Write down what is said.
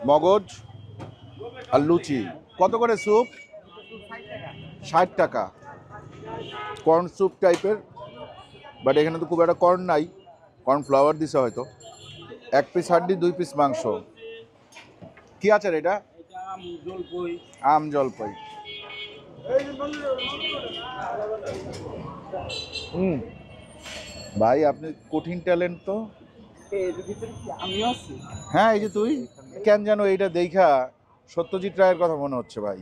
মগজ আর লুচি। কত করে স্যুপ? 60 টাকা। কর্ন স্যুপ টাইপের, বাট এখানে তো খুব একটা কর্ন নাই, কর্নফ্লাওয়ার দিছে হয়তো। 1 পিস হাড্ডি, 2 পিস মাংস। কি আচার এটা? আম জলপাই। হুম, ভাই আপনি কঠিন ট্যালেন্ট তো। হ্যাঁ, এই যে তুই, কেন জানো এইটা দেখা সত্যজিৎ রায়ের কথা মনে হচ্ছে ভাই।